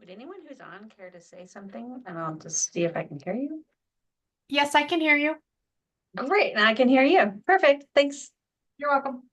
Would anyone who's on care to say something? And I'll just see if I can hear you. Yes, I can hear you. Great, and I can hear you. Perfect. Thanks. You're welcome.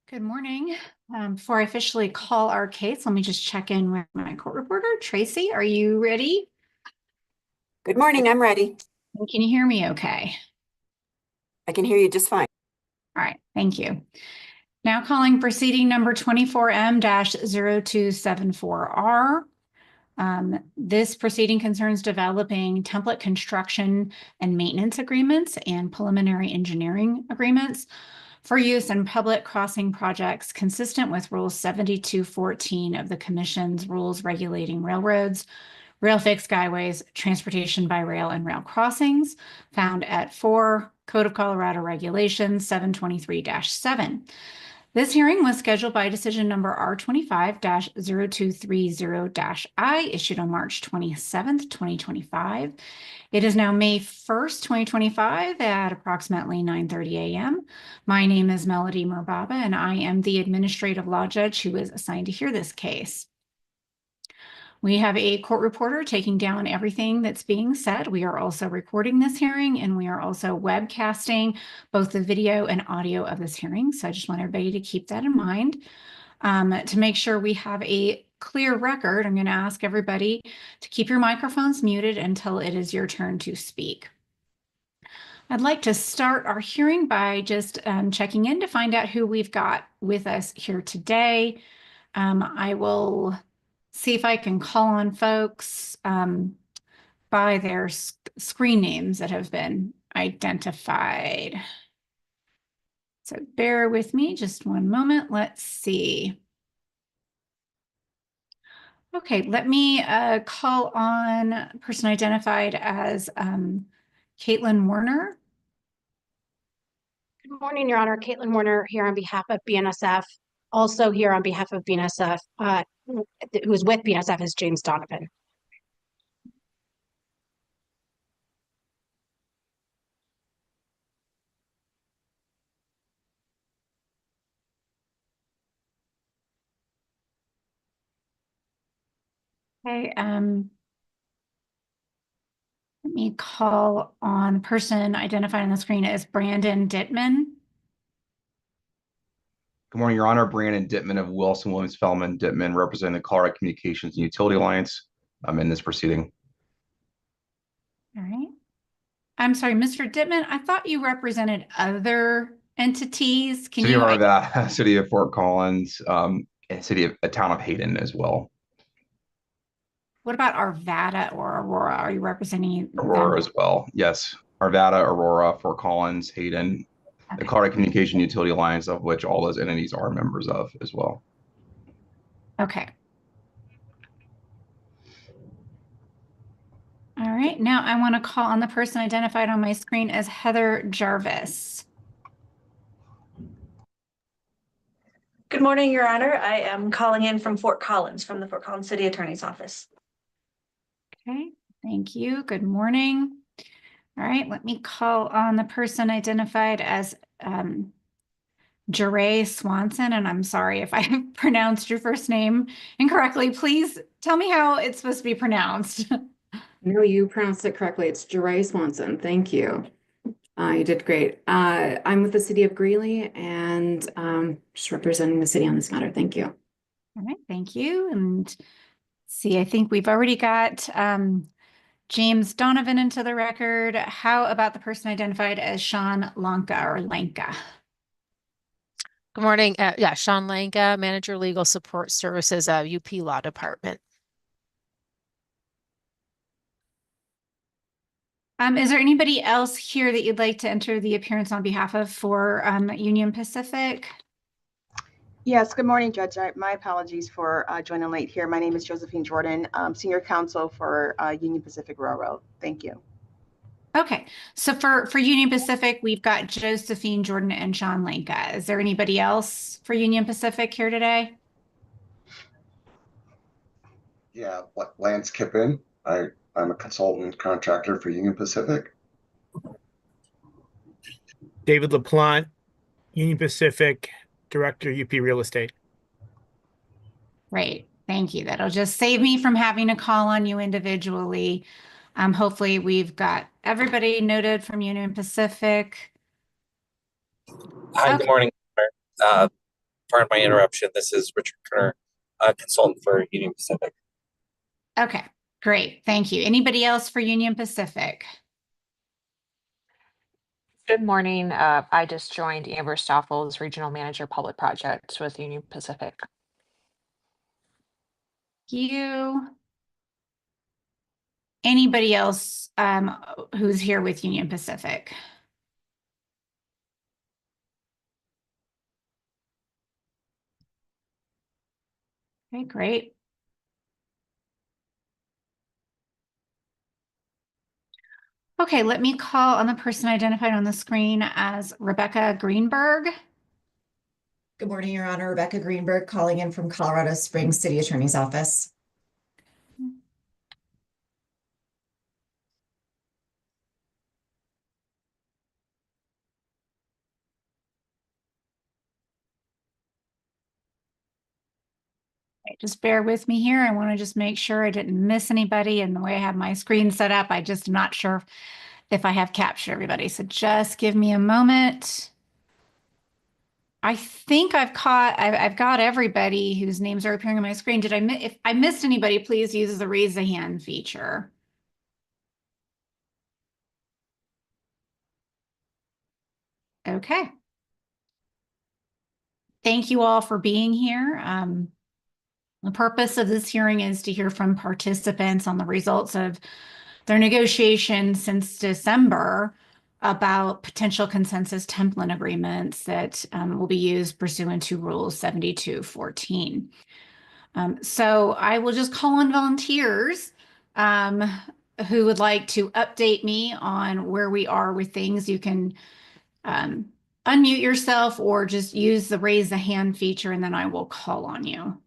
Good morning. Before I officially call our case, let me just check in with my court reporter. Tracy, are you ready? Good morning, I'm ready. Can you hear me okay? I can hear you just fine. All right, thank you. Now calling proceeding number 24M-0274R. This proceeding concerns developing template construction and maintenance agreements and preliminary engineering agreements for use in public crossing projects consistent with Rule 7214 of the Commission's rules regulating railroads, rail fixed skyways, transportation by rail and rail crossings, found at 4 Code of Colorado Regulations 723-7. This hearing was scheduled by decision number R25-0230-I, issued on March 27th, 2025. It is now May 1st, 2025 at approximately 9:30 a.m. My name is Melody Mirbaba, and I am the administrative law judge who is assigned to hear this case. We have a court reporter taking down everything that's being said. We are also recording this hearing, and we are also webcasting both the video and audio of this hearing. So I just want everybody to keep that in mind. To make sure we have a clear record, I'm going to ask everybody to keep your microphones muted until it is your turn to speak. I'd like to start our hearing by just checking in to find out who we've got with us here today. I will see if I can call on folks by their screen names that have been identified. So bear with me just one moment. Let's see. Okay, let me call on a person identified as Caitlin Warner. Good morning, Your Honor. Caitlin Warner here on behalf of BNSF. Also here on behalf of BNSF, who is with BNSF is James Donovan. Okay, let me call on the person identified on the screen as Brandon Dittman. Good morning, Your Honor. Brandon Dittman of Wilson, Williams, Fellman, Dittman, representing the Colorado Communications and Utility Alliance. I'm in this proceeding. All right. I'm sorry, Mr. Dittman, I thought you represented other entities. Can City you? of Arvada, City of Fort Collins, and a town of Hayden as well. What about Arvada or Aurora? Are you representing Aurora them? as well. Yes. Arvada, Aurora, Fort Collins, Hayden, the Colorado Communication Utility Alliance, of which all those entities are members of as well. Okay. All right. Now I want to call on the person identified on my screen as Heather Jarvis. Good morning, Your Honor. I am calling in from Fort Collins, from the Fort Collins City Attorney's Office. Okay. Thank you. Good morning. All right. Let me call on the person identified as HRA Swanson, and I'm sorry if I pronounced your first name incorrectly. Please tell me how it's supposed to be pronounced. No, you pronounced it correctly. It's Jeray Swanson. Thank you. You did great. I'm with the city of Greeley and just representing the city on this matter. Thank you. All right, thank you. And see, I think we've already got James Donovan into the record. How about the person identified as Sean Lanka or Lanka? Good morning. Yeah, Sean Lanka, Manager Legal Support Services, UP Law Department. Is there anybody else here that you'd like to enter the appearance on behalf of for Union Pacific? Yes, good morning, Judge. My apologies for joining late here. My name is Josephine Jordan, Senior Counsel for Union Pacific Railroad. Thank you. Okay, so for Union Pacific, we've got Josephine Jordan and Sean Lanka. Is there anybody else for Union Pacific here today? Yeah, Lance Kippen. I'm a consultant contractor for Union Pacific. David LaPlante, Union Pacific, Director, UP Real Estate. Great, thank you. That'll just save me from having to call on you individually. Hopefully we've got everybody noted from Union Pacific. Hi, Okay. good morning. pardon my interruption. This is Richard Kerner, consultant for Union Pacific. Okay, great. Thank you. Anybody else for Union Pacific? Good morning. I just joined Amber Stoffel as Regional Manager Public Projects with Union Pacific. You. Anybody else who's here with Union Pacific? Okay, great. Okay, let me call on the person identified on the screen as Rebecca Greenberg. Good morning, Your Honor. Rebecca Greenberg calling in from Colorado Springs City Attorney's Office. Just bear with me here. I want to just make sure I didn't miss anybody. And the way I have my screen set up, I just am not sure if I have captured everybody. So just give me a moment. I think I've got everybody whose names are appearing on my screen. If I missed anybody, please use the raise a hand feature. Okay. Thank you all for being here. The purpose of this hearing is to hear from participants on the results of their negotiations since December about potential consensus template agreements that will be used pursuant to Rule 7214. So I will just call on volunteers who would like to update me on where we are with things. You can unmute yourself or just use the raise the hand feature, and then I will call on you.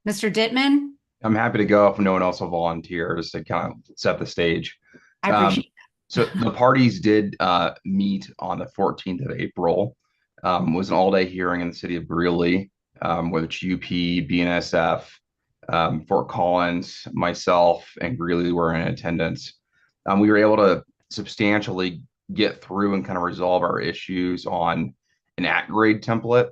Mr. Dittman? I'm happy to go if no one else will volunteer just to kind of set the stage. I appreciate that. So the parties did meet on the 14th of April. Was an all-day hearing in the city of Greeley, which UP, BNSF, Fort Collins, myself, and Greeley were in attendance. We were able to substantially get through and kind of resolve our issues on an at-grade template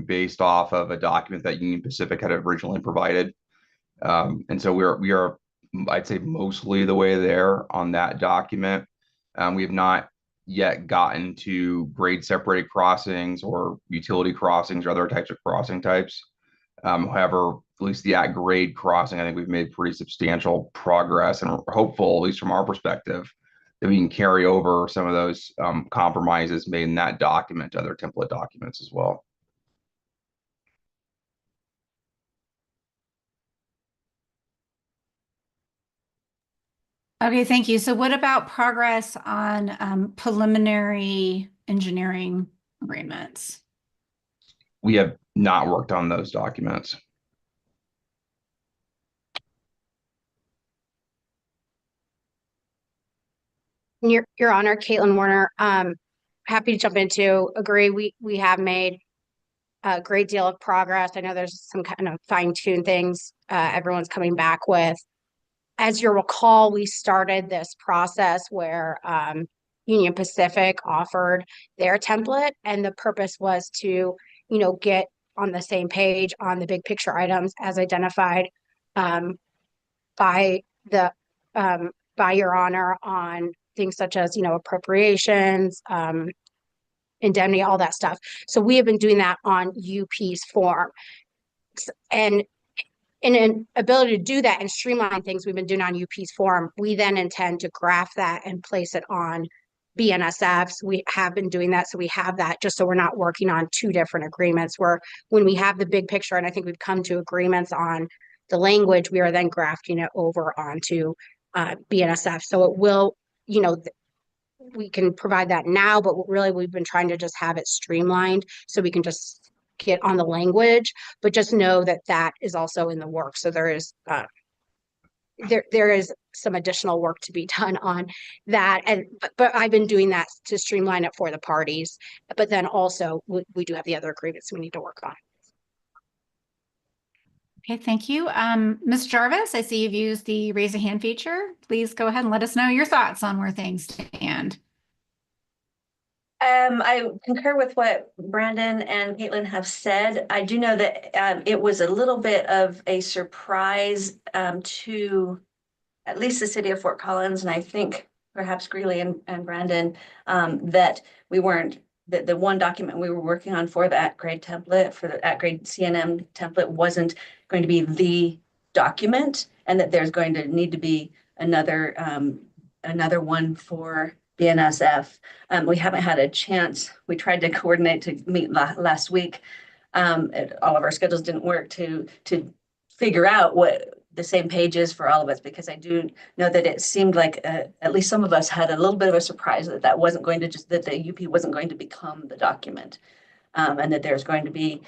based off of a document that Union Pacific had originally provided. And so we are, I'd say, mostly the way there on that document. We have not yet gotten to grade separated crossings or utility crossings or other types of crossing types. However, at least the at grade crossing, I think we've made pretty substantial progress, and we're hopeful, at least from our perspective, that we can carry over some of those compromises made in that document to other template documents as well. Okay, thank you. So what about progress on preliminary engineering agreements? We have not worked on those documents. Your Honor, Caitlin Warner, happy to jump into, agree, we have made a great deal of progress. I know there's some kind of fine-tuned things everyone's coming back with. As you'll recall, we started this process where Union Pacific offered their template, and the purpose was to, get on the same page on the big picture items as identified by Your Honor on things such as, appropriations, indemnity, all that stuff. So we have been doing that on UP's form. And in an ability to do that and streamline things we've been doing on UP's form, we then intend to graph that and place it on BNSFs. We have been doing that, so we have that just so we're not working on two different agreements, where when we have the big picture, and I think we've come to agreements on the language, we are then grafting it over onto BNSF. So it will, we can provide that now, but really we've been trying to just have it streamlined so we can just get on the language, but just know that that is also in the work. So there is there is some additional work to be done on that, and but I've been doing that to streamline it for the parties. But then also we do have the other agreements we need to work on. Okay, thank you. Ms. Jarvis, I see you've used the raise a hand feature. Please go ahead and let us know your thoughts on where things stand. I concur with what Brandon and Caitlin have said. I do know that it was a little bit of a surprise to at least the city of Fort Collins, and I think perhaps Greeley and Brandon, that we weren't, that the one document we were working on for the at-grade template, for the at-grade CNM template wasn't going to be the document, and that there's going to need to be another one for BNSF. We haven't had a chance. We tried to coordinate to meet last week. All of our schedules didn't work to figure out what the same page is for all of us, because I do know that it seemed like at least some of us had a little bit of a surprise that wasn't going to that the UP wasn't going to become the document, and that there's going to be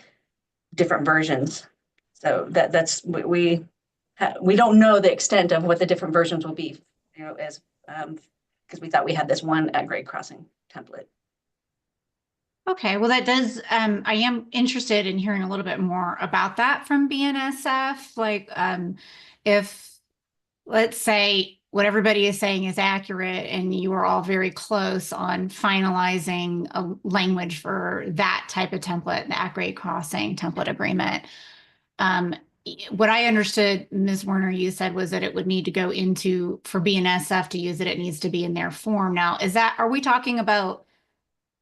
different versions. So that's we don't know the extent of what the different versions will be, as because we thought we had this one at grade crossing template. Okay, well, that does, I am interested in hearing a little bit more about that from BNSF. Like, if, let's say, what everybody is saying is accurate and you are all very close on finalizing a language for that type of template, the at-grade crossing template agreement. What I understood, Ms. Werner, you said was that it would need to go into, for BNSF to use it, it needs to be in their form. Now, are we talking about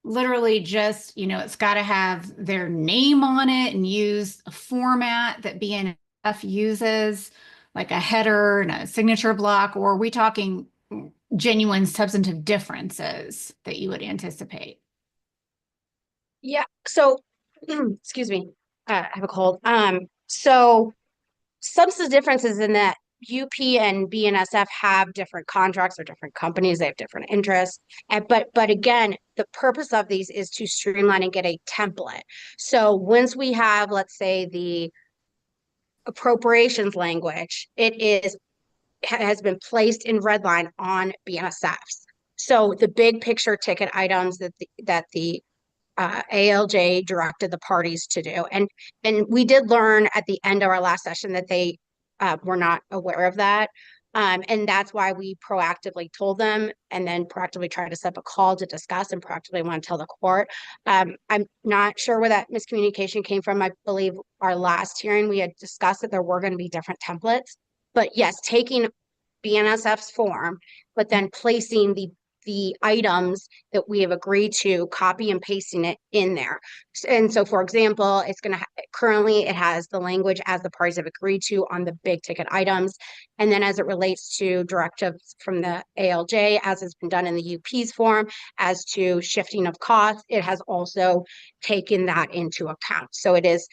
literally just, it's got to have their name on it and use a format that BNSF uses, like a header and a signature block, or are we talking genuine substantive differences that you would anticipate? Yeah, so, excuse me, I have a cold. So substantive differences in that UP and BNSF have different contracts or different companies, they have different interests. But again, the purpose of these is to streamline and get a template. So once we have, let's say, the appropriations language, has been placed in red line on BNSFs. So the big picture ticket items that the ALJ directed the parties to do. And we did learn at the end of our last session that they were not aware of that. And that's why we proactively told them, and then proactively tried to set up a call to discuss, and proactively want to tell the court. I'm not sure where that miscommunication came from. I believe our last hearing, we had discussed that there were going to be different templates. But yes, taking BNSF's form, but then placing the items that we have agreed to, copy and pasting it in there. And so, for example, it's going to currently it has the language as the parties have agreed to on the big ticket items. And then as it relates to directives from the ALJ, as has been done in the UP's form, as to shifting of costs, it has also taken that into account. So it is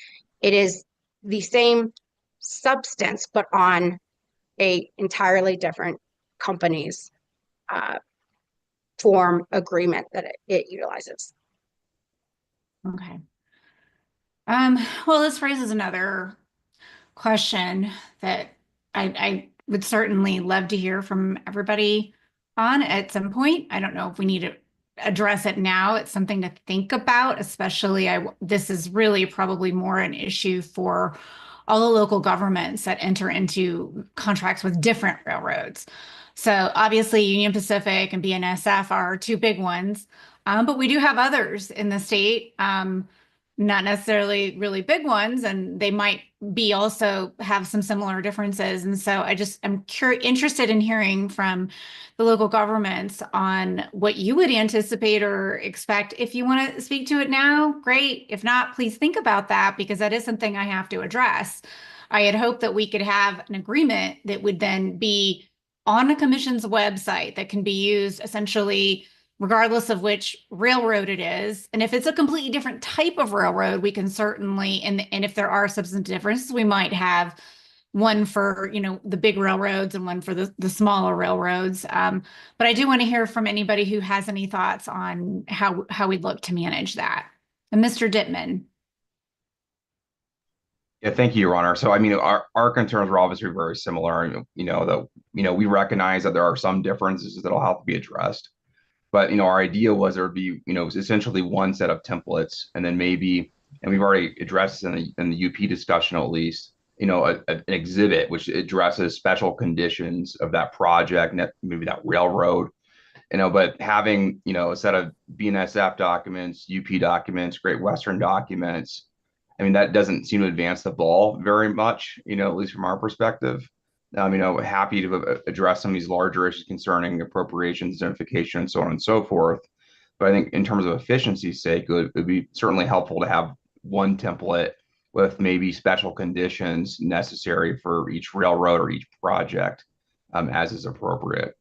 the same substance, but on a entirely different company's form agreement that it utilizes. Okay. Well, this raises another question that I would certainly love to hear from everybody on at some point. I don't know if we need to address it now. It's something to think about, especially this is really probably more an issue for all the local governments that enter into contracts with different railroads. So obviously Union Pacific and BNSF are two big ones, but we do have others in the state, not necessarily really big ones, and they might be also have some similar differences. And so I'm interested in hearing from the local governments on what you would anticipate or expect. If you want to speak to it now, great. If not, please think about that, because that is something I have to address. I had hoped that we could have an agreement that would then be on a commission's website that can be used essentially regardless of which railroad it is. And if it's a completely different type of railroad, we can certainly, and if there are substantive differences, we might have one for, the big railroads and one for the smaller railroads. But I do want to hear from anybody who has any thoughts on how we'd look to manage that. And Mr. Dittman. Yeah, thank you, Your Honor. So, I mean, our concerns are obviously very similar. We recognize that there are some differences that'll have to be addressed. But, our idea was there would be, essentially one set of templates, and then maybe, and we've already addressed this in the UP discussion at least, an exhibit which addresses special conditions of that project, and maybe that railroad, but having, a set of BNSF documents, UP documents, Great Western documents, I mean, that doesn't seem to advance the ball very much, at least from our perspective. Happy to address some of these larger issues concerning appropriations, identification, and so on and so forth. But I think in terms of efficiency's sake, it would be certainly helpful to have one template with maybe special conditions necessary for each railroad or each project, as is appropriate.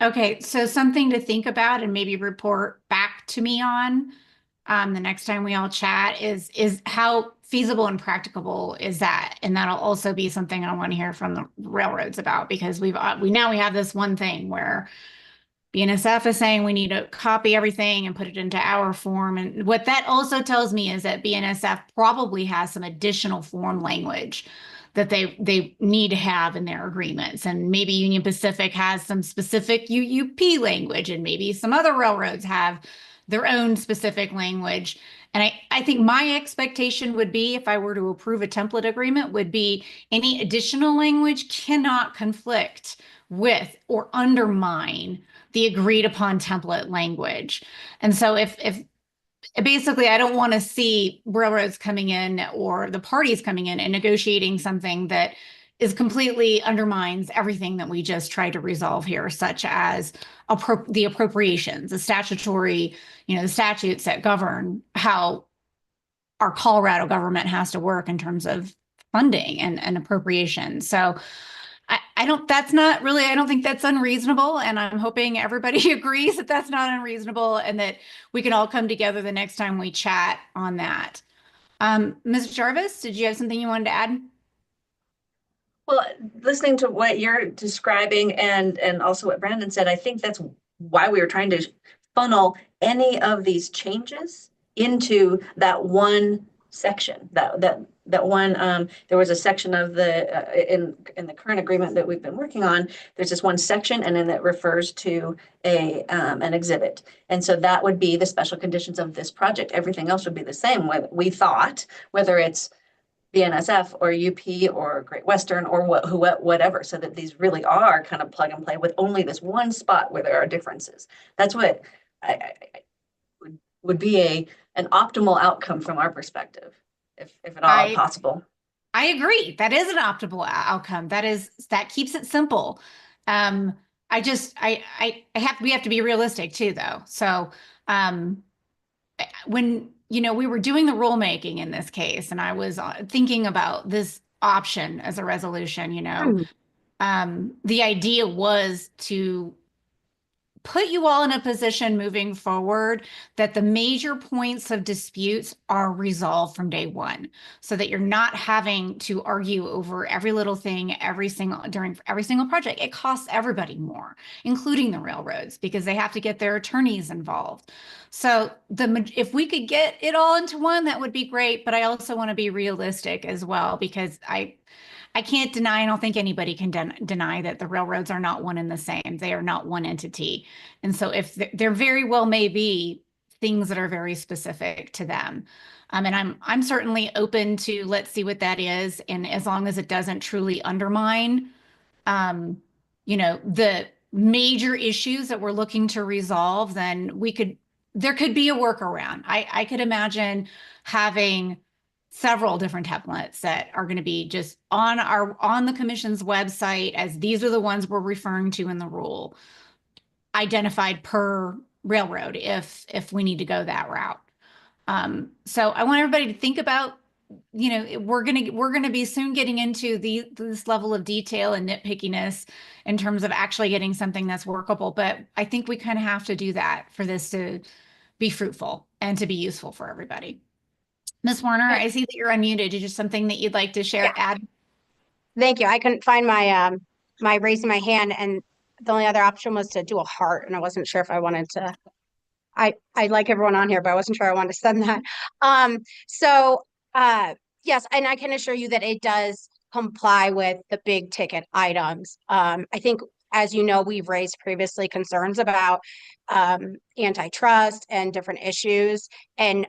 Okay, so something to think about and maybe report back to me on the next time we all chat is how feasible and practicable is that? And that'll also be something I want to hear from the railroads about, because we have this one thing where BNSF is saying we need to copy everything and put it into our form. And what that also tells me is that BNSF probably has some additional form language that they need to have in their agreements. And maybe Union Pacific has some specific UUP language, and maybe some other railroads have their own specific language. And I think my expectation would be, if I were to approve a template agreement, would be any additional language cannot conflict with or undermine the agreed upon template language. And so if basically, I don't want to see railroads coming in or the parties coming in and negotiating something that is completely undermines everything that we just tried to resolve here, such as the appropriations, the statutory, the statutes that govern how our Colorado government has to work in terms of funding and appropriation. So I don't think that's unreasonable. And I'm hoping everybody agrees that that's not unreasonable and that we can all come together the next time we chat on that. Ms. Jarvis, did you have something you wanted to add? Well, listening to what you're describing and also what Brandon said, I think that's why we were trying to funnel any of these changes into that one section, that one, there was a section of the in the current agreement that we've been working on. There's this one section, and then that refers to an exhibit, and so that would be the special conditions of this project. Everything else would be the same. We thought, whether it's BNSF or UP or Great Western or whatever, so that these really are kind of plug and play with only this one spot where there are differences. That's what I would be an optimal outcome from our perspective, if at all possible. I agree. That is an optimal outcome. That keeps it simple. We have to be realistic too, though. So when we were doing the rulemaking in this case, and I was thinking about this option as a resolution, the idea was to put you all in a position moving forward that the major points of disputes are resolved from day one, so that you're not having to argue over every little thing during every single project. It costs everybody more, including the railroads, because they have to get their attorneys involved. So if we could get it all into one, that would be great. But I also want to be realistic as well, because I can't deny, I don't think anybody can deny that the railroads are not one and the same. They are not one entity. And so if there very well may be things that are very specific to them. And I'm certainly open to, let's see what that is. And as long as it doesn't truly undermine, the major issues that we're looking to resolve, then there could be a workaround. I could imagine having several different templates that are going to be just on the commission's website, as these are the ones we're referring to in the rule, identified per railroad if we need to go that route. So I want everybody to think about, we're going to be soon getting into this level of detail and nitpickiness in terms of actually getting something that's workable. But I think we kind of have to do that for this to be fruitful and to be useful for everybody. Ms. Warner, I see that you're unmuted. Is there something that you'd like to share? Yeah. Add? Thank you. I couldn't find my my raising my hand, and the only other option was to do a heart, and I wasn't sure if I wanted to. I like everyone on here, but I wasn't sure I wanted to send that. Yes, and I can assure you that it does comply with the big ticket items. I think, as you know, we've raised previously concerns about antitrust and different issues, and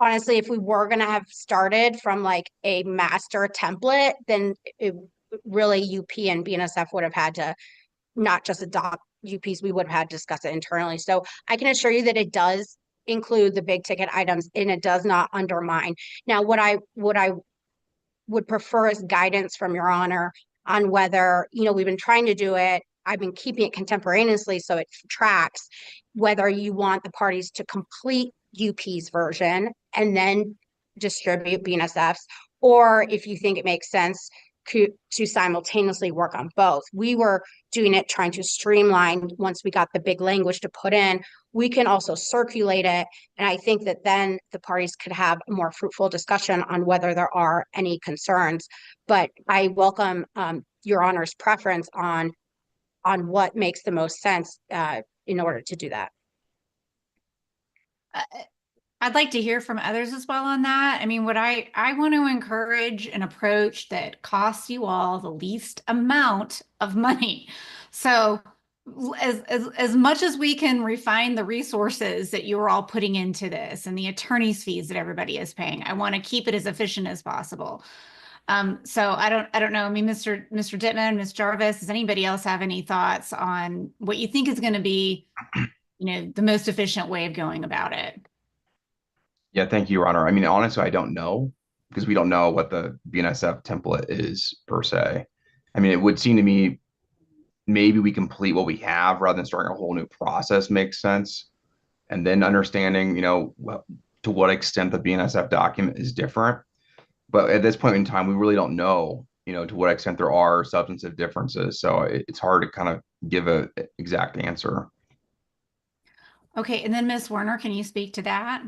honestly, if we were gonna have started from like a master template, then really UP and BNSF would have had to not just adopt UPs, we would have had to discuss it internally. So I can assure you that it does include the big ticket items and it does not undermine. Now, what I would prefer is guidance from your honor on whether, we've been trying to do it. I've been keeping it contemporaneously so it tracks whether you want the parties to complete UP's version and then distribute BNSFs, or if you think it makes sense to simultaneously work on both. We were doing it trying to streamline once we got the big language to put in. We can also circulate it. And I think that then the parties could have a more fruitful discussion on whether there are any concerns. But I welcome your honor's preference on what makes the most sense in order to do that. I'd like to hear from others as well on that. I mean, what I want to encourage an approach that costs you all the least amount of money. So as much as we can refine the resources that you're all putting into this and the attorney's fees that everybody is paying, I want to keep it as efficient as possible. So I don't know. I mean, Mr. Dittman, Ms. Jarvis, does anybody else have any thoughts on what you think is going to be, the most efficient way of going about it? Yeah, thank you, Your Honor. I mean, honestly, I don't know because we don't know what the BNSF template is per se. I mean, it would seem to me maybe we complete what we have rather than starting a whole new process makes sense. And then understanding, to what extent the BNSF document is different. But at this point in time, we really don't know, to what extent there are substantive differences. So it's hard to kind of give an exact answer. Okay, and then Ms. Werner, can you speak to that?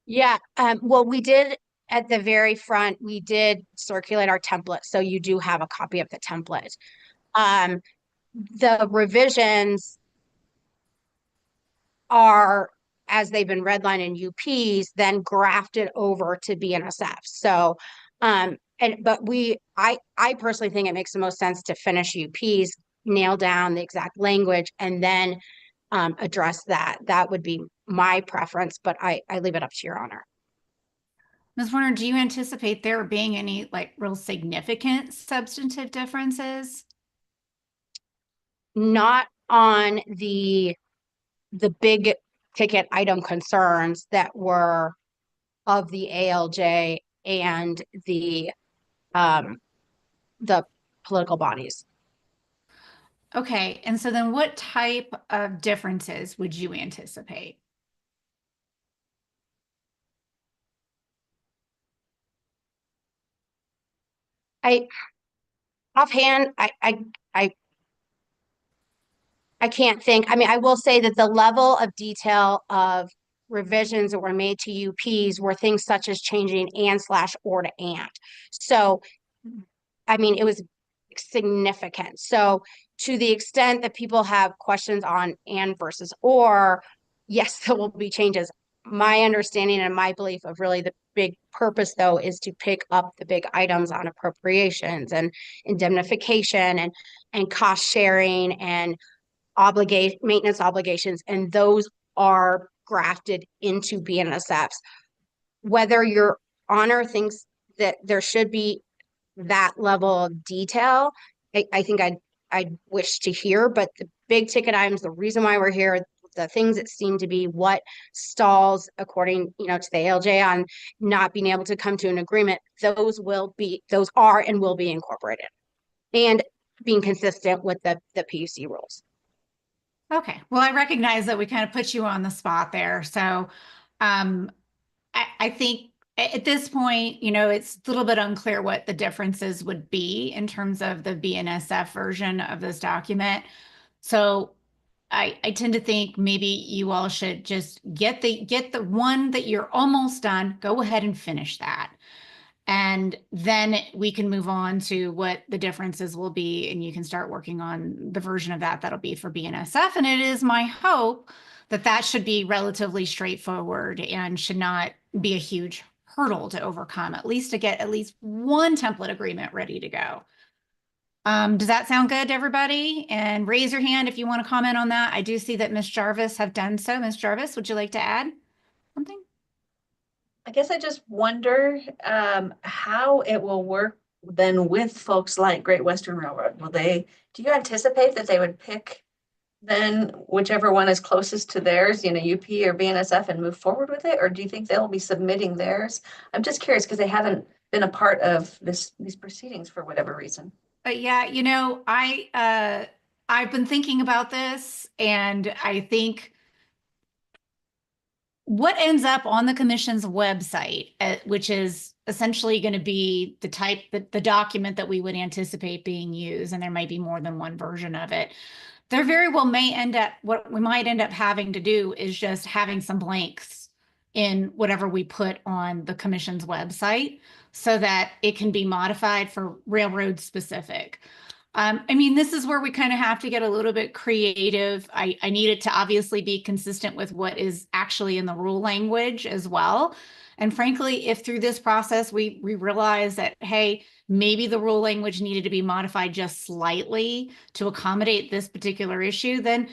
Yeah, well, we did at the very front, we did circulate our template. So you do have a copy of the template. The revisions are, as they've been redlined in UPs, then grafted over to BNSF. So, but I personally think it makes the most sense to finish UPs, nail down the exact language, and then address that. That would be my preference, but I leave it up to your honor. Ms. Werner, do you anticipate there being any real significant substantive differences? Not on the big ticket item concerns that were of the ALJ and the political bodies. Okay, and so then what type of differences would you anticipate? Offhand, I can't think. I mean, I will say that the level of detail of revisions that were made to UPs were things such as changing and/or to and. So, I mean, it was significant. So to the extent that people have questions on and versus or, yes, there will be changes. My understanding and my belief of really the big purpose, though, is to pick up the big items on appropriations and indemnification and cost sharing and maintenance obligations, and those are grafted into BNSFs. Whether your honor thinks that there should be that level of detail, I think I'd wish to hear, but the big ticket items, the reason why we're here, the things that seem to be what stalls according, to the ALJ on not being able to come to an agreement, those are and will be incorporated and being consistent with the PUC rules. Okay, well, I recognize that we kind of put you on the spot there. So I think at this point, it's a little bit unclear what the differences would be in terms of the BNSF version of this document. So I tend to think maybe you all should just get the one that you're almost done, go ahead and finish that. And then we can move on to what the differences will be, and you can start working on the version of that'll be for BNSF. And it is my hope that should be relatively straightforward and should not be a huge hurdle to overcome, at least to get at least one template agreement ready to go. Does that sound good to everybody? And raise your hand if you want to comment on that. I do see that Ms. Jarvis have done so. Ms. Jarvis, would you like to add something? I guess I just wonder how it will work then with folks like Great Western Railroad. Do you anticipate that they would pick then whichever one is closest to theirs, UP or BNSF, and move forward with it? Or do you think they'll be submitting theirs? I'm just curious because they haven't been a part of these proceedings for whatever reason. Yeah, I've been thinking about this, and I think what ends up on the commission's website, which is essentially going to be the document that we would anticipate being used, and there might be more than one version of it. There very well may end up, what we might end up having to do is just having some blanks in whatever we put on the commission's website so that it can be modified for railroad specific. I mean, this is where we kind of have to get a little bit creative. I need it to obviously be consistent with what is actually in the rule language as well. And frankly, if through this process we realize that, hey, maybe the rule language needed to be modified just slightly to accommodate this particular issue, then,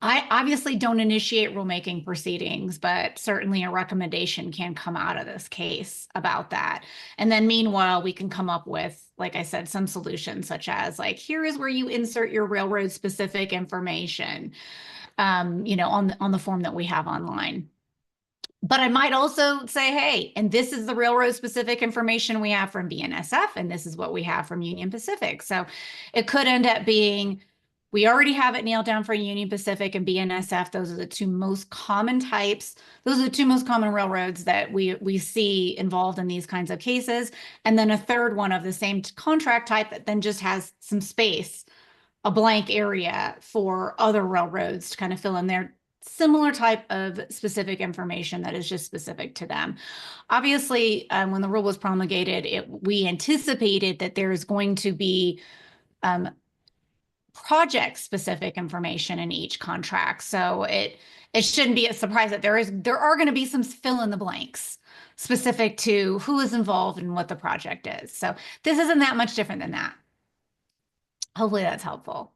I obviously don't initiate rulemaking proceedings, but certainly a recommendation can come out of this case about that. And then meanwhile, we can come up with, like I said, some solutions such as like, here is where you insert your railroad specific information, on the form that we have online. But I might also say, hey, and this is the railroad specific information we have from BNSF, and this is what we have from Union Pacific. So it could end up being, we already have it nailed down for Union Pacific and BNSF. Those are the two most common types. Those are the two most common railroads that we see involved in these kinds of cases. And then a third one of the same contract type that then just has some space, a blank area for other railroads to kind of fill in their similar type of specific information that is just specific to them. Obviously, when the rule was promulgated, we anticipated that there's going to be project-specific information in each contract. So it shouldn't be a surprise that there are going to be some fill in the blanks specific to who is involved and what the project is. So this isn't that much different than that. Hopefully that's helpful.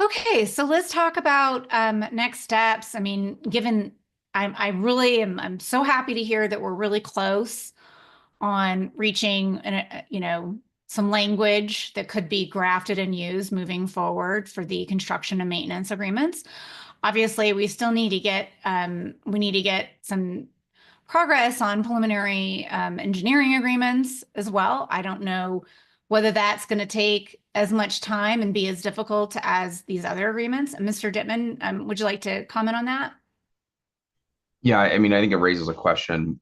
Okay, so let's talk about next steps. I mean, given I'm so happy to hear that we're really close on reaching, some language that could be grafted and used moving forward for the construction and maintenance agreements. Obviously, we still need to get some progress on preliminary engineering agreements as well. I don't know whether that's going to take as much time and be as difficult as these other agreements. Mr. Dittman, would you like to comment on that? Yeah, I mean, I think it raises a question.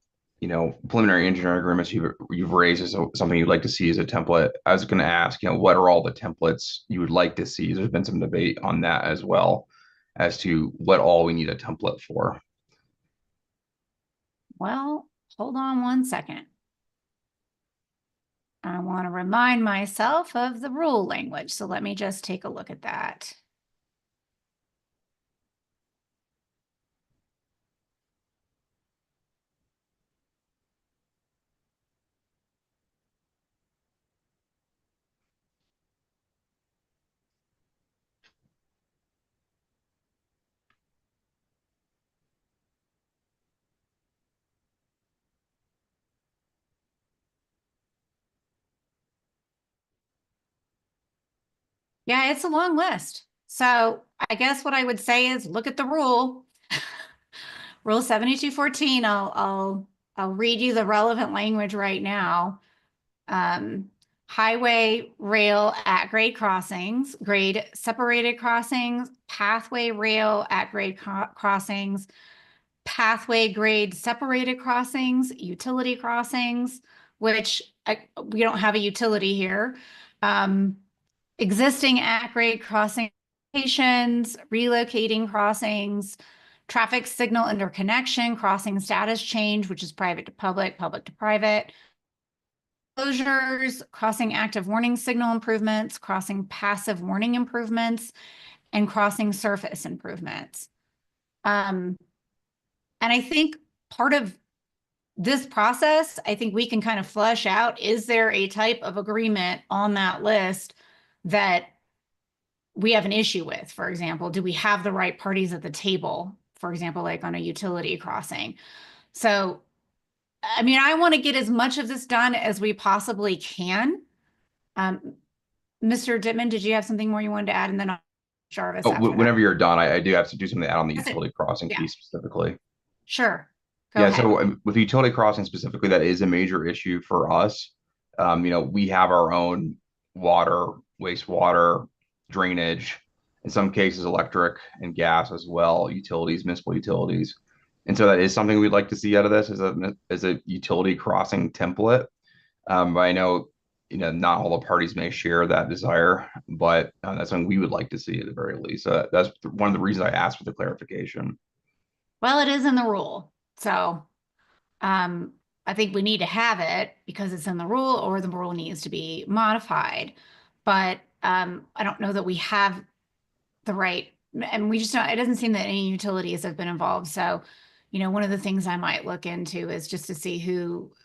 Preliminary engineering agreements you've raised is something you'd like to see as a template. I was going to ask, what are all the templates you would like to see? There's been some debate on that as well, as to what all we need a template for. Well, hold on one second. I want to remind myself of the rule language, so let me just take a look at that. Yeah, it's a long list. So I guess what I would say is look at the rule. Rule 7214, I'll read you the relevant language right now. Highway, rail at grade crossings, grade separated crossings, pathway rail at grade crossings, pathway grade separated crossings, utility crossings, which we don't have a utility here. Existing at grade crossing locations, relocating crossings, traffic signal interconnection, crossing status change, which is private to public, public to private, closures, crossing active warning signal improvements, crossing passive warning improvements, and crossing surface improvements. And I think part of this process, I think we can kind of flesh out, is there a type of agreement on that list that we have an issue with? For example, do we have the right parties at the table for example, like on a utility crossing. So, I mean, I want to get as much of this done as we possibly can. Mr. Dittman, did you have something more you wanted to add? And then Jarvis Oh, after whenever that. you're done, I do have to do something to add on the That's it. utility crossing Yeah. piece specifically. Sure. Go Yeah, ahead. so with utility crossing specifically, that is a major issue for us. We have our own water, wastewater, drainage, in some cases electric and gas as well, utilities, municipal utilities. And so that is something we'd like to see out of this as a utility crossing template. But I know, not all the parties may share that desire, but that's something we would like to see at the very least. That's one of the reasons I asked for the clarification. Well, it is in the rule. So I think we need to have it because it's in the rule, or the rule needs to be modified. But I don't know that we have the right, and we just don't, it doesn't seem that any utilities have been involved. So, one of the things I might look into is just to see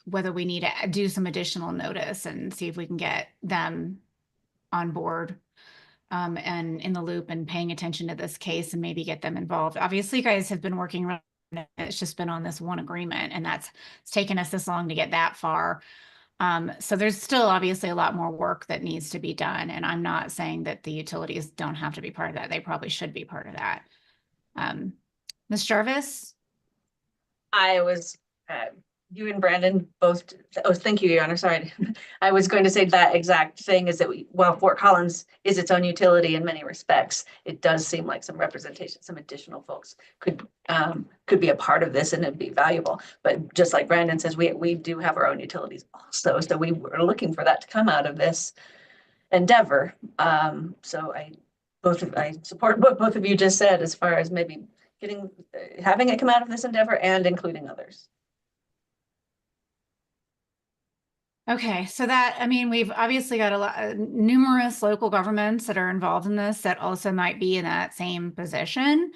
whether we need to do some additional notice and see if we can get them on board and in the loop and paying attention to this case and maybe get them involved. Obviously, you guys have been working really. It's just been on this one agreement, and it's taken us this long to get that far. So there's still obviously a lot more work that needs to be done. And I'm not saying that the utilities don't have to be part of that. They probably should be part of that. Ms. Jarvis? I was, you and Brandon both, thank you, Your Honor, sorry. I was going to say that exact thing is that while Fort Collins is its own utility in many respects, it does seem like some representation, some additional folks could be a part of this and it'd be valuable. But just like Brandon says, we do have our own utilities also. So we were looking for that to come out of this endeavor. So I support what both of you just said as far as maybe having it come out of this endeavor and including others. Okay, so we've obviously got numerous local governments that are involved in this that also might be in that same position.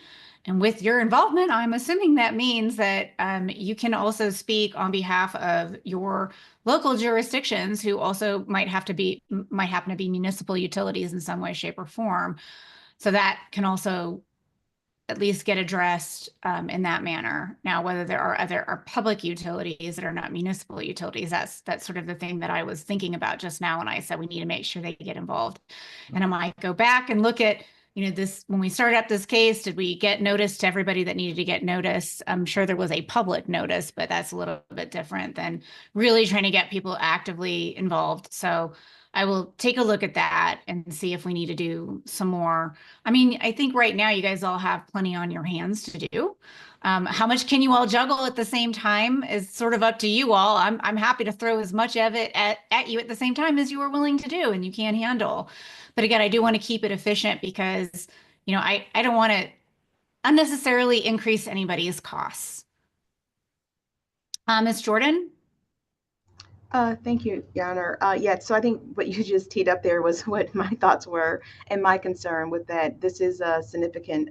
And with your involvement, I'm assuming that means that you can also speak on behalf of your local jurisdictions who also might happen to be municipal utilities in some way, shape, or form. So that can also at least get addressed in that manner. Now, whether there are other public utilities that are not municipal utilities, that's sort of the thing that I was thinking about just now when I said we need to make sure they get involved. And I might go back and look at, this, when we started up this case, did we get notice to everybody that needed to get notice? I'm sure there was a public notice, but that's a little bit different than really trying to get people actively involved. So I will take a look at that and see if we need to do some more. I mean, I think right now you guys all have plenty on your hands to do. How much can you all juggle at the same time is sort of up to you all. I'm happy to throw as much of it at you at the same time as you are willing to do and you can handle. But again, I do want to keep it efficient because, I don't want to unnecessarily increase anybody's costs. Ms. Jordan? Thank you, Your Honor. So I think what you just teed up there was what my thoughts were and my concern with that. This is a significant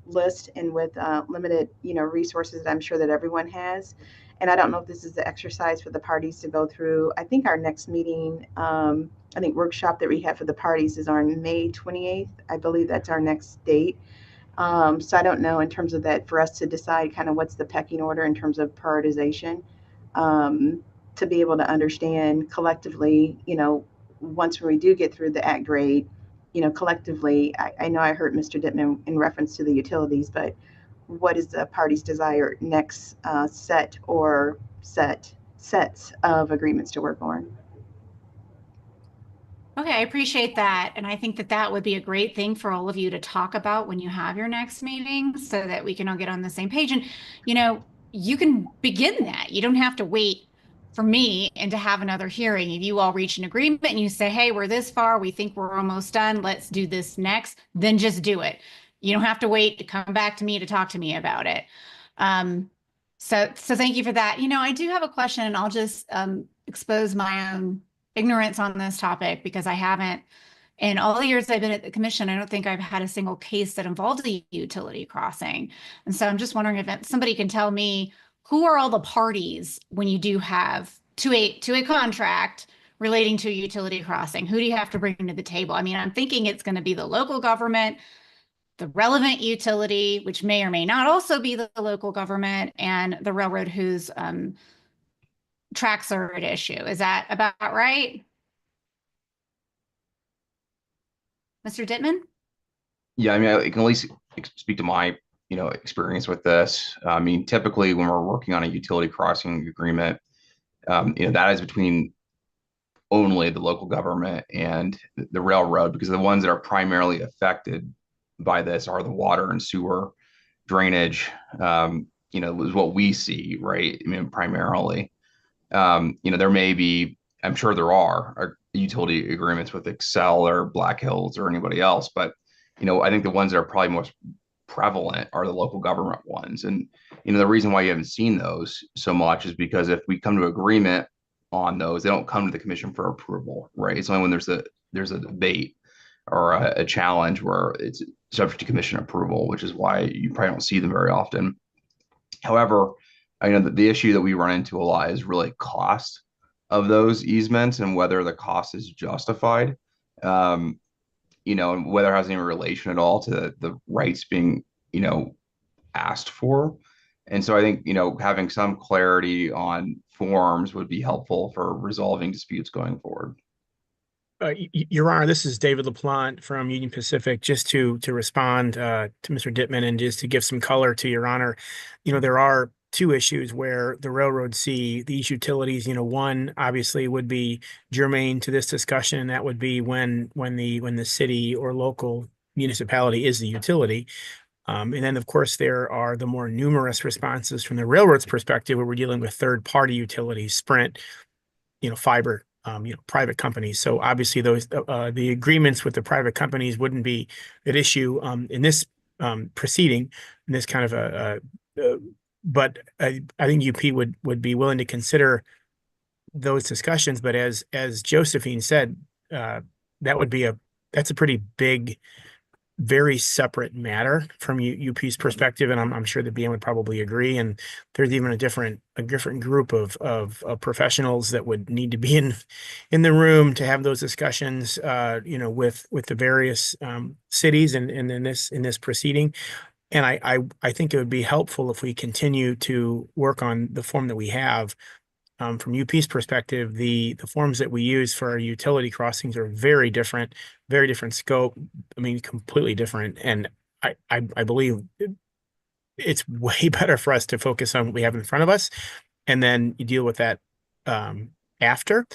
list and with limited, resources that I'm sure that everyone has. And I don't know if this is the exercise for the parties to go through. I think our next meeting, workshop that we have for the parties is on May 28th. I believe that's our next date. So I don't know in terms of that for us to decide kind of what's the pecking order in terms of prioritization. To be able to understand collectively, once we do get through the act grade, collectively, I know I heard Mr. Dittman in reference to the utilities, but what is the party's desired next sets of agreements to work on? Okay, I appreciate that. And I think that would be a great thing for all of you to talk about when you have your next meeting so that we can all get on the same page. And, you can begin that. You don't have to wait for me and to have another hearing. If you all reach an agreement and you say, hey, we're this far, we think we're almost done, let's do this next, then just do it. You don't have to wait to come back to me to talk to me about it. So thank you for that. I do have a question and I'll just expose my own ignorance on this topic because I haven't, in all the years I've been at the commission, I don't think I've had a single case that involved a utility crossing. And so I'm just wondering if somebody can tell me who are all the parties when you do have to a contract relating to a utility crossing? Who do you have to bring to the table? I mean, I'm thinking it's going to be the local government, the relevant utility, which may or may not also be the local government, and the railroad whose tracks are at issue. Is that about right? Mr. Dittman? Yeah, I mean, I can at least speak to my, experience with this. I mean, typically when we're working on a utility crossing agreement, that is between only the local government and the railroad, because the ones that are primarily affected by this are the water and sewer drainage, is what we see, right? I mean, primarily. There may be, I'm sure there are utility agreements with Excel or Black Hills or anybody else, but I think the ones that are probably most prevalent are the local government ones. And the reason why you haven't seen those so much is because if we come to agreement on those, they don't come to the commission for approval, right? It's only when there's a debate or a challenge where it's subject to commission approval, which is why you probably don't see them very often. However, I know that the issue that we run into a lot is really cost of those easements and whether the cost is justified, and whether it has any relation at all to the rights being, asked for. And so I think, having some clarity on forms would be helpful for resolving disputes going forward. Your Honor, this is David LaPlante from Union Pacific. Just to respond to Mr. Dittman and just to give some color to Your Honor, there are two issues where the railroads see these utilities. One obviously would be germane to this discussion, and that would be when the city or local municipality is the utility. And then, of course, there are the more numerous responses from the railroad's perspective, where we're dealing with third-party utilities, Sprint, fiber, private companies. So obviously, those the agreements with the private companies wouldn't be at issue in this proceeding, in this kind of but I think UP would be willing to consider those discussions. But as Josephine said, that's a pretty big, very separate matter from UP's perspective, and I'm sure the BM would probably agree. And there's even a different group of professionals that would need to be in the room to have those discussions, with the various cities and in this proceeding. And I think it would be helpful if we continue to work on the form that we have. From UP's perspective, the forms that we use for our utility crossings are very different scope. I mean, completely different. And I believe it's way better for us to focus on what we have in front of us, and then you deal with that after.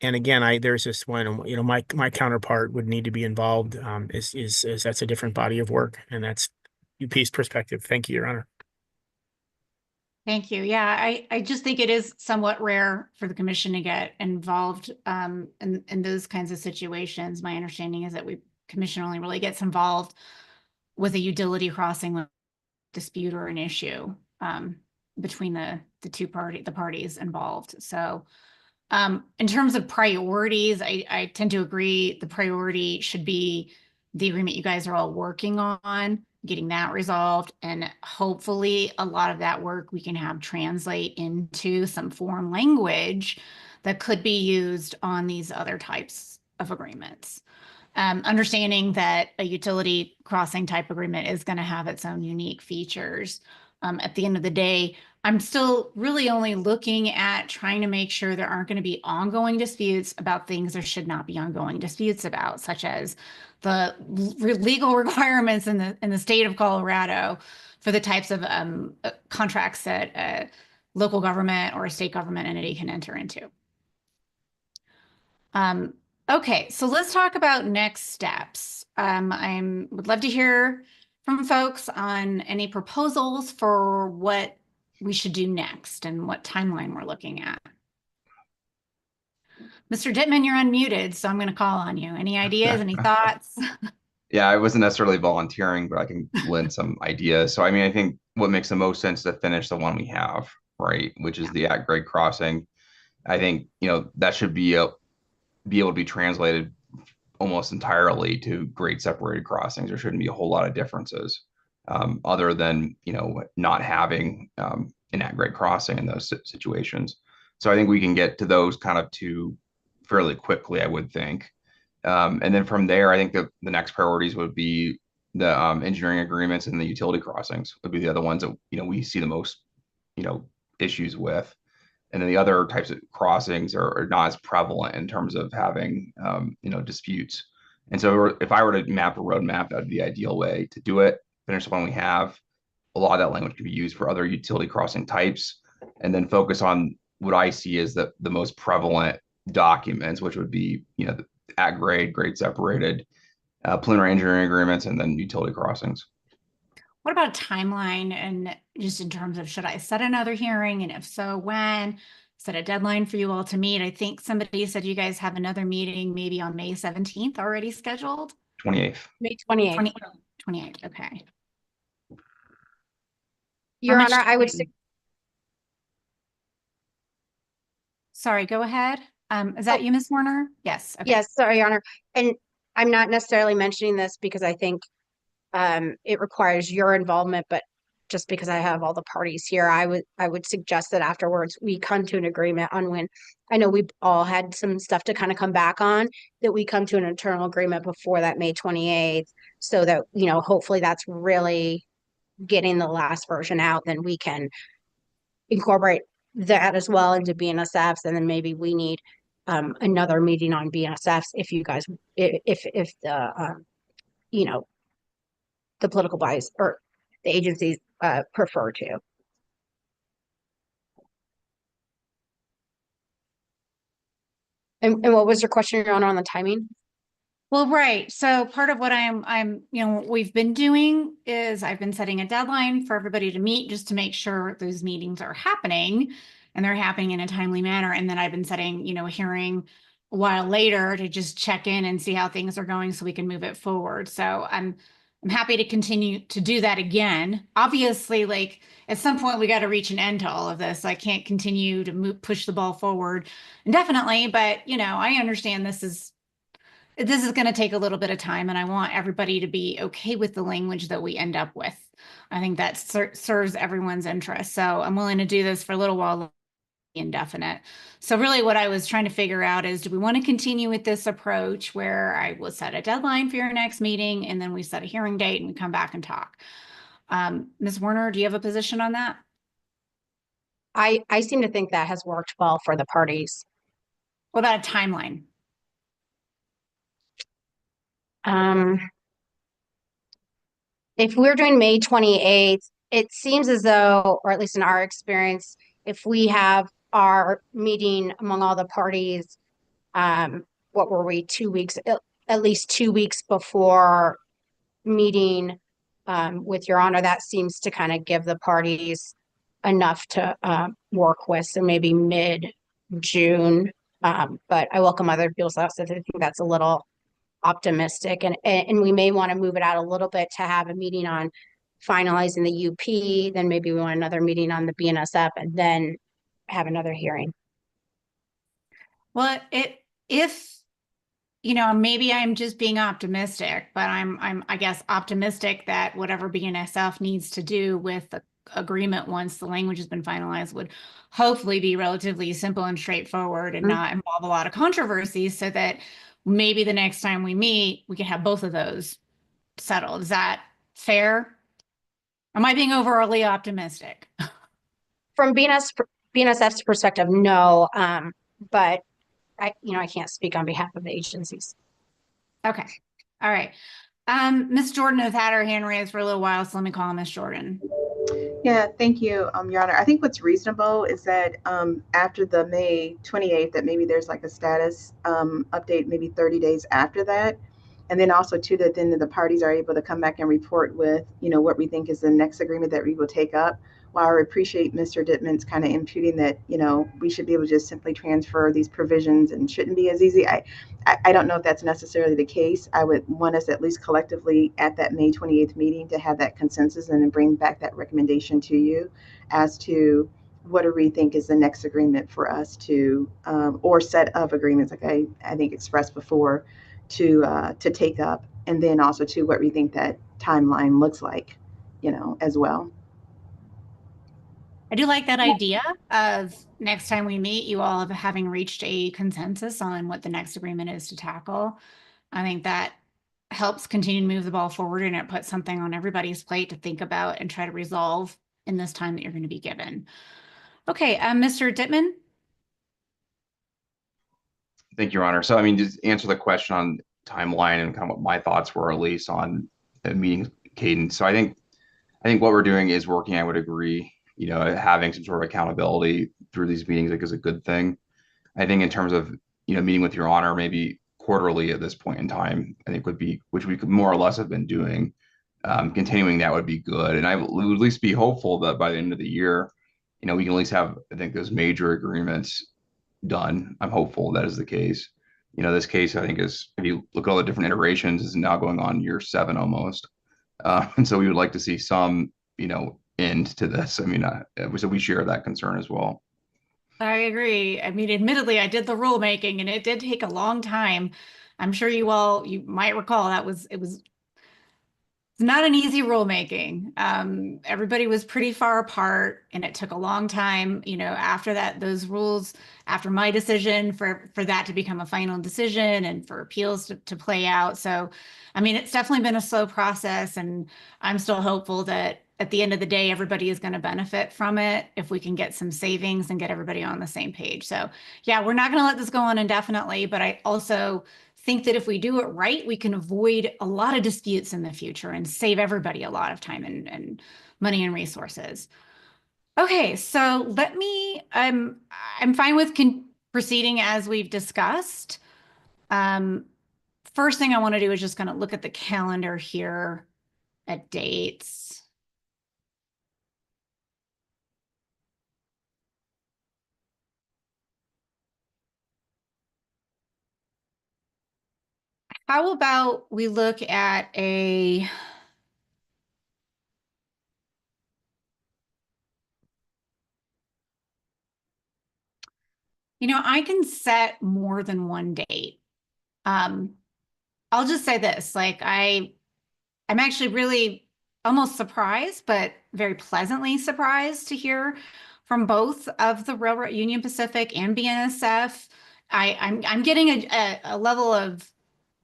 And again, there's this one, my counterpart would need to be involved. Is that's a different body of work, and that's UP's perspective. Thank you, Your Honor. Thank you. Yeah, I just think it is somewhat rare for the commission to get involved in those kinds of situations. My understanding is that commission only really gets involved with a utility crossing dispute or an issue between the parties involved. So in terms of priorities, I tend to agree the priority should be the agreement you guys are all working on, getting that resolved. And hopefully a lot of that work we can have translate into some foreign language that could be used on these other types of agreements. Understanding that a utility crossing type agreement is going to have its own unique features. At the end of the day, I'm still really only looking at trying to make sure there aren't going to be ongoing disputes about things there should not be ongoing disputes about, such as the legal requirements in the state of Colorado for the types of contracts that a local government or a state government entity can enter into. Okay, so let's talk about next steps. I would love to hear from folks on any proposals for what we should do next and what timeline we're looking at. Mr. Dittman, you're unmuted, so I'm going to call on you. Any ideas, any thoughts? Yeah, I wasn't necessarily volunteering, but I can lend some ideas. So, I mean, I think what makes the most sense to finish the one we have, right, which is the at-grade crossing. I think, that should be able to be translated almost entirely to grade separated crossings. There shouldn't be a whole lot of differences other than, not having an at-grade crossing in those situations. So I think we can get to those kind of two fairly quickly, I would think. And then from there, I think the next priorities would be the engineering agreements and the utility crossings would be the other ones that, we see the most, issues with. And then the other types of crossings are not as prevalent in terms of having, disputes. And so if I were to map a roadmap, that would be the ideal way to do it. Finish the one we have. A lot of that language can be used for other utility crossing types, and then focus on what I see as the most prevalent documents, which would be, the at grade separated, preliminary engineering agreements, and then utility crossings. What about a timeline and just in terms of should I set another hearing? And if so, when? Set a deadline for you all to meet. I think somebody said you guys have another meeting maybe on May 17th already scheduled. 28th. May 28th. 28th, okay. Your How much Honor, I would time? Sorry, go ahead. Is Oh. that you, Ms. Warner? Yes. Okay. Yes, sorry, Your Honor. And I'm not necessarily mentioning this because I think it requires your involvement, but just because I have all the parties here, I would suggest that afterwards we come to an agreement on when, I know we've all had some stuff to kind of come back on, that we come to an internal agreement before that May 28th, so that, hopefully that's really getting the last version out, then we can incorporate that as well into BNSFs, and then maybe we need another meeting on BNSFs if you guys, if the, the political bodies or the agencies prefer to. And what was your question, Your Honor, on the timing? Well, right. So part of what what we've been doing is I've been setting a deadline for everybody to meet just to make sure those meetings are happening and they're happening in a timely manner. And then I've been setting, a hearing a while later to just check in and see how things are going so we can move it forward. So I'm happy to continue to do that again. Obviously, like at some point we got to reach an end to all of this. I can't continue to push the ball forward indefinitely, but I understand this is going to take a little bit of time, and I want everybody to be okay with the language that we end up with. I think that serves everyone's interest. So I'm willing to do this for a little while, indefinite. So really what I was trying to figure out is, do we want to continue with this approach where I will set a deadline for your next meeting and then we set a hearing date and we come back and talk? Ms. Warner, do you have a position on that? I seem to think that has worked well for the parties. What about a timeline? If we're doing May 28th, it seems as though, or at least in our experience, if we have our meeting among all the parties, what were we, 2 weeks, at least 2 weeks before meeting with Your Honor, that seems to kind of give the parties enough to work with. So maybe mid-June, but I welcome other people's thoughts. I think that's a little optimistic, and we may want to move it out a little bit to have a meeting on finalizing the UP, then maybe we want another meeting on the BNSF, and then have another hearing. Well, if maybe I'm just being optimistic, but I'm I guess optimistic that whatever BNSF needs to do with the agreement once the language has been finalized would hopefully be relatively simple and straightforward and not involve a lot of controversy, so that maybe the next time we meet, we can have both of those settled. Is that fair? Am I being overly optimistic? From BNSF's perspective, no, but I can't speak on behalf of the agencies. Okay. All right. Ms. Jordan has had her hand raised for a little while, so let me call Ms. Jordan. Yeah, thank you, Your Honor. I think what's reasonable is that after the May 28th, that maybe there's like a status update, maybe 30 days after that. And then also too, that then the parties are able to come back and report with, what we think is the next agreement that we will take up. While I appreciate Mr. Dittman's kind of imputing that, we should be able to just simply transfer these provisions and shouldn't be as easy. I don't know if that's necessarily the case. I would want us at least collectively at that May 28th meeting to have that consensus and then bring back that recommendation to you as to what do we think is the next agreement for us to, or set of agreements, like I think expressed before, to take up, and then also to what we think that timeline looks like, as well. I do like that idea of next time we meet, you all having reached a consensus on what the next agreement is to tackle. I think that helps continue to move the ball forward, and it puts something on everybody's plate to think about and try to resolve in this time that you're going to be given. Okay, Mr. Dittman. Thank you, Your Honor. So, I mean, just answer the question on timeline and kind of what my thoughts were, at least on the meeting cadence. So, I think what we're doing is working. I would agree. Having some sort of accountability through these meetings, I think, is a good thing. I think in terms of meeting with Your Honor, maybe quarterly at this point in time, I think would be, which we could more or less have been doing. Continuing that would be good, and I would at least be hopeful that by the end of the year, we can at least have, I think, those major agreements done. I'm hopeful that is the case. This case, I think, is, if you look at all the different iterations, is now going on year 7 almost. And so we would like to see some, end to this. I mean, so we share that concern as well. I agree. I mean, admittedly, I did the rulemaking and it did take a long time. I'm sure you might recall it was not an easy rulemaking. Everybody was pretty far apart and it took a long time, after that, those rules, after my decision for that to become a final decision and for appeals to play out. So, I mean, it's definitely been a slow process, and I'm still hopeful that at the end of the day, everybody is going to benefit from it if we can get some savings and get everybody on the same page. So yeah, we're not going to let this go on indefinitely, but I also think that if we do it right, we can avoid a lot of disputes in the future and save everybody a lot of time and money and resources. Okay, so I'm fine with proceeding as we've discussed. First thing I want to do is just kind of look at the calendar here at dates. How about we look at I can set more than one date. I'll just say this, I'm actually really almost surprised, but very pleasantly surprised to hear from both of the Railroad Union Pacific and BNSF. I'm getting a level of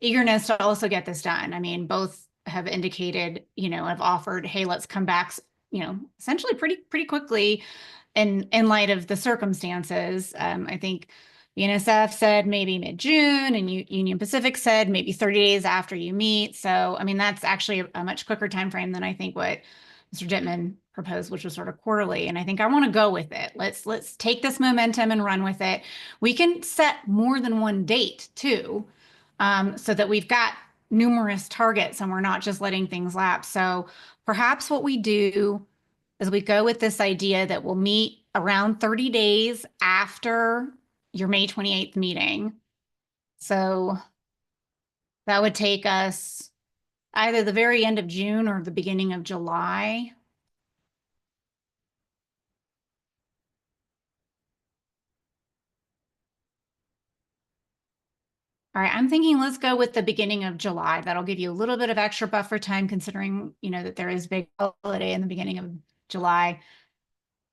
eagerness to also get this done. I mean, both have indicated, have offered, hey, let's come back, essentially pretty quickly in light of the circumstances. I think BNSF said maybe mid-June, and Union Pacific said maybe 30 days after you meet. So, I mean, that's actually a much quicker time frame than I think what Mr. Dittman proposed, which was sort of quarterly. And I think I want to go with it. Let's take this momentum and run with it. We can set more than one date too, so that we've got numerous targets and we're not just letting things lapse. So perhaps what we do is we go with this idea that we'll meet around 30 days after your May 28th meeting. So that would take us either the very end of June or the beginning of July. All right, I'm thinking let's go with the beginning of July. That'll give you a little bit of extra buffer time, considering, that there is a big holiday in the beginning of July.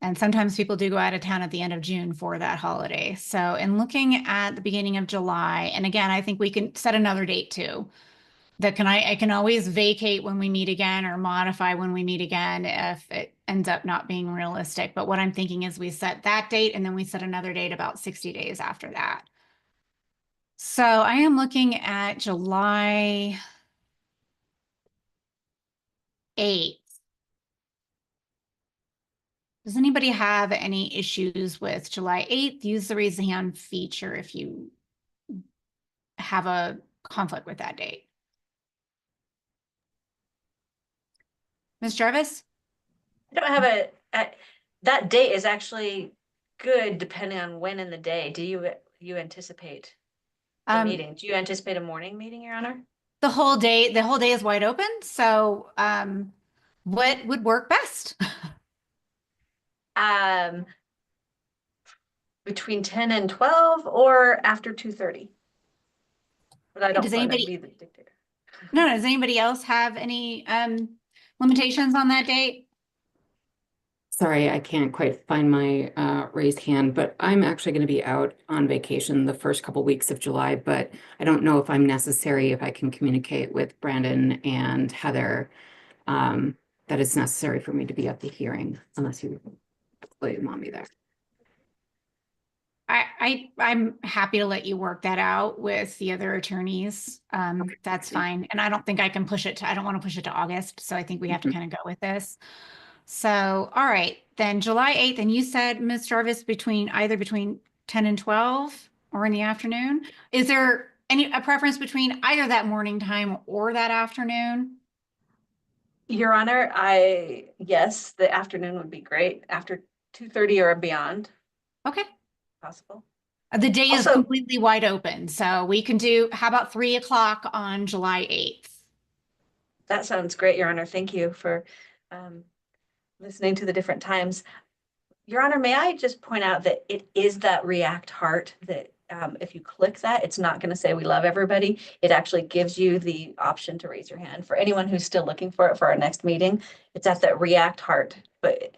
And sometimes people do go out of town at the end of June for that holiday. So in looking at the beginning of July, and again, I think we can set another date too. I can always vacate when we meet again or modify when we meet again if it ends up not being realistic. But what I'm thinking is we set that date and then we set another date about 60 days after that. So I am looking at July 8th. Does anybody have any issues with July 8th? Use the raise the hand feature if you have a conflict with that date. Ms. Jarvis? I don't have that date is actually good depending on when in the day. Do you anticipate the meeting? Do you anticipate a morning meeting, Your Honor? The whole day is wide open. So what would work best? Between 10 and 12 or after 2:30. But I don't Does want to anybody be the dictator. No, does anybody else have any limitations on that date? Sorry, I can't quite find my raised hand, but I'm actually going to be out on vacation the first couple weeks of July, but I don't know if I'm necessary, if I can communicate with Brandon and Heather that it's necessary for me to be at the hearing, unless you really want me there. I'm happy to let you work that out with the other attorneys. That's fine. And I don't think I can push it to, I don't want to push it to August. So I think we have to kind of go with this. So, all right, then July 8th. And you said, Ms. Jarvis, either between 10 and 12 or in the afternoon. Is there a preference between either that morning time or that afternoon? Your Honor, yes, the afternoon would be great after 2:30 or beyond. Okay. Possible. The day is Also- completely wide open. So we can do, how about 3 o'clock on July 8th? That sounds great, Your Honor. Thank you for listening to the different times. Your Honor, may I just point out that it is that React Heart that if you click that, it's not going to say we love everybody. It actually gives you the option to raise your hand. For anyone who's still looking for it for our next meeting, it's at that React Heart. But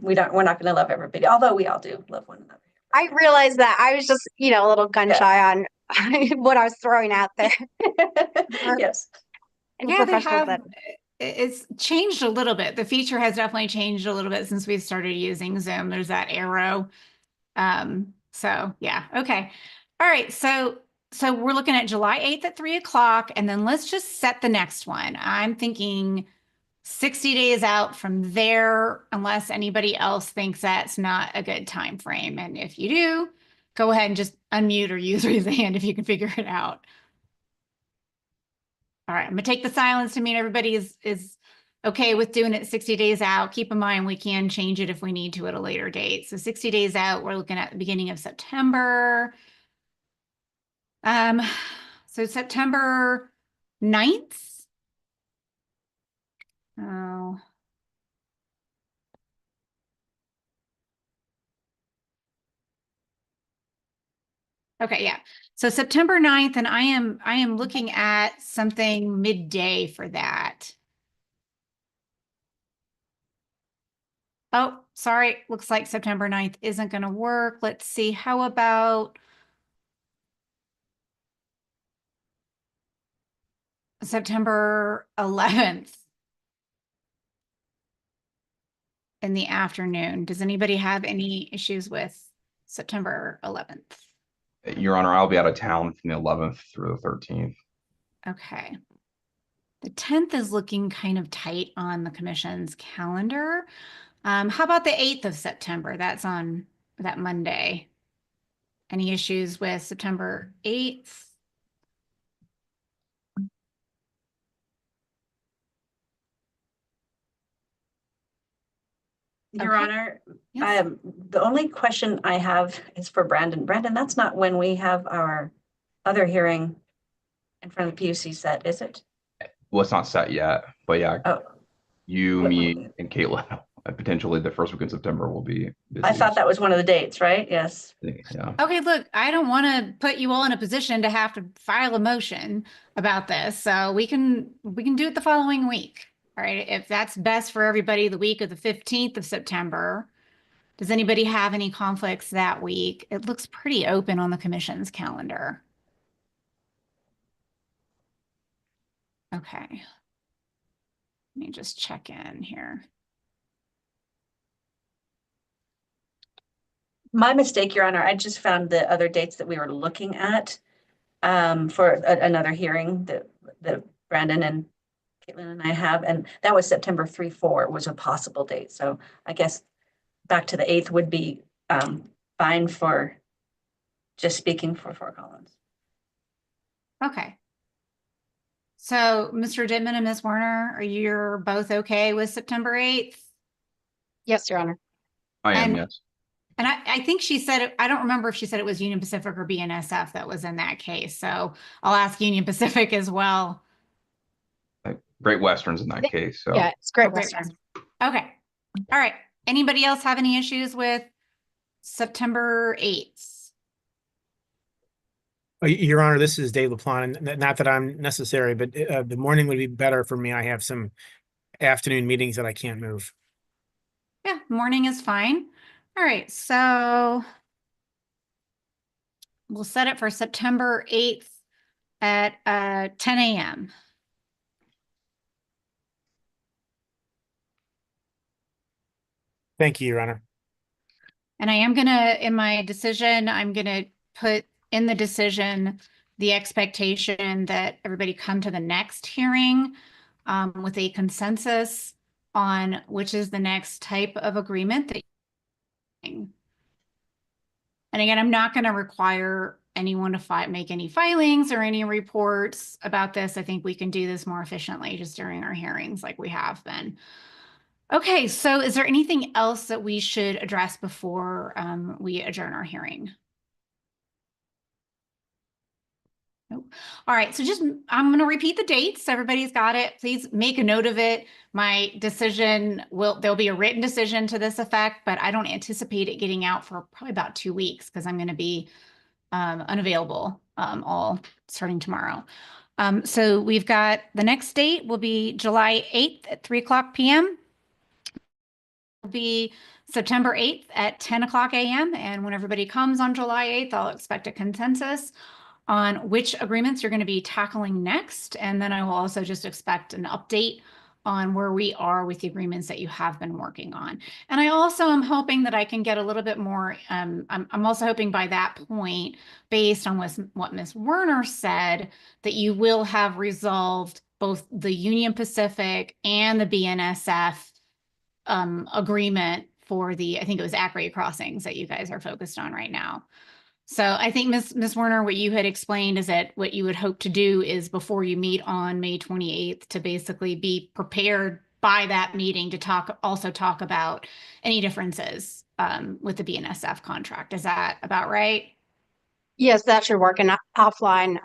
we're not going to love everybody, although we all do love one another. I realized that. I was just, a little gun shy on what I was throwing out there. Yes. Any Yeah, they professionals have, it's changed a little bit. The feature has definitely changed a little bit since we started using Zoom. There's that arrow. So yeah, okay. All right, so we're looking at July 8th at 3 o'clock, and then let's just set the next one. I'm thinking 60 days out from there, unless anybody else thinks that's not a good time frame. And if you do, go ahead and just unmute or raise your hand if you can figure it out. All right, I'm gonna take the silence to mean everybody is okay with doing it 60 days out. Keep in mind, we can change it if we need to at a later date. So 60 days out, we're looking at the beginning of September. So September 9th. Oh. Okay, yeah. So September 9th, and I am looking at something midday for that. Oh, sorry. Looks like September 9th isn't going to work. Let's see. How about September 11th in the afternoon? Does anybody have any issues with September 11th? Your Honor, I'll be out of town from the 11th through the 13th. Okay. The 10th is looking kind of tight on the commission's calendar. How about the 8th of September? That's on that Monday. Any issues with September 8th? Your Okay. Honor, Yes. the only question I have is for Brandon. Brandon, that's not when we have our other hearing in front of the PUC set, is it? Well, it's not set yet, but yeah, Oh, you, What- me, and Caitlin, potentially the first week in September will be busy. I thought that was one of the dates, right? Yes. Yeah. Okay, look, I don't want to put you all in a position to have to file a motion about this, so we can do it the following week. All right, if that's best for everybody, the week of the 15th of September. Does anybody have any conflicts that week? It looks pretty open on the commission's calendar. Okay. Let me just check in here. My mistake, Your Honor. I just found the other dates that we were looking at for another hearing that Brandon and Caitlin and I have, and that was September 3-4 was a possible date. So I guess back to the 8th would be fine for just speaking for Fort Collins. Okay. So Mr. Dittman and Ms. Werner, are you both okay with September 8th? Yes, Your Honor. I am, And- yes. And I think she said, I don't remember if she said it was Union Pacific or BNSF that was in that case. So I'll ask Union Pacific as well. Great Westerns in that case. So Yeah, it's Great Oh, Great Western. Okay. All right. Anybody else have any issues with September 8th? Your Honor, this is Dave LaPlante, and not that I'm necessary, but the morning would be better for me. I have some afternoon meetings that I can't move. Yeah, morning is fine. All right, so we'll set it for September 8th at 10 a.m. Thank you, Your Honor. And I am gonna, in my decision, I'm gonna put in the decision the expectation that everybody come to the next hearing with a consensus on which is the next type of agreement that. And again, I'm not going to require anyone to make any filings or any reports about this. I think we can do this more efficiently just during our hearings like we have been. Okay, so is there anything else that we should address before we adjourn our hearing? Nope. All right, so I'm going to repeat the dates. Everybody's got it. Please make a note of it. My decision there'll be a written decision to this effect, but I don't anticipate it getting out for probably about 2 weeks because I'm going to be unavailable all starting tomorrow. So we've got the next date will be July 8th at 3:00 p.m. Will be September 8th at 10 o'clock a.m. And when everybody comes on July 8th, I'll expect a consensus on which agreements you're going to be tackling next. And then I will also just expect an update on where we are with the agreements that you have been working on. And I also am hoping that I can get a little bit more, I'm also hoping by that point, based on what Ms. Werner said, that you will have resolved both the Union Pacific and the BNSF agreement for I think it was at-grade crossings that you guys are focused on right now. So I think Ms. Werner, what you had explained is that what you would hope to do is before you meet on May 28th to basically be prepared by that meeting to also talk about any differences with the BNSF contract. Is that about right? Yes, that should work. And offline,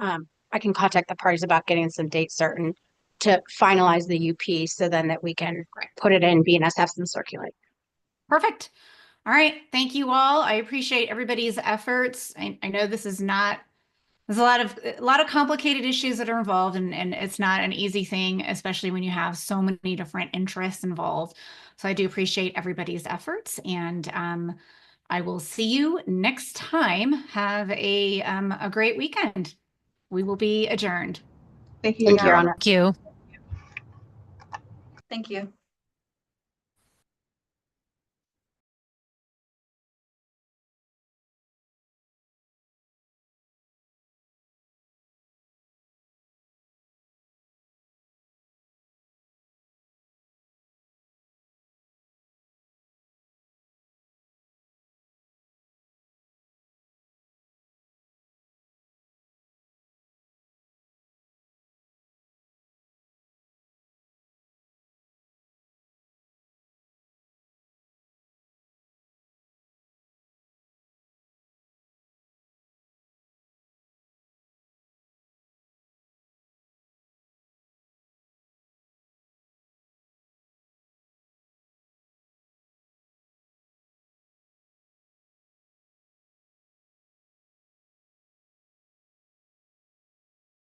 I can contact the parties about getting some dates certain to finalize the UP so then that we can put it in BNSFs and circulate. Perfect. All right. Thank you all. I appreciate everybody's efforts. I know this is not, there's a lot of complicated issues that are involved and it's not an easy thing, especially when you have so many different interests involved. So I do appreciate everybody's efforts and I will see you next time. Have a great weekend. We will be adjourned. Thank you, Thank you, Your Your Honor. Honor. Thank you. Thank you.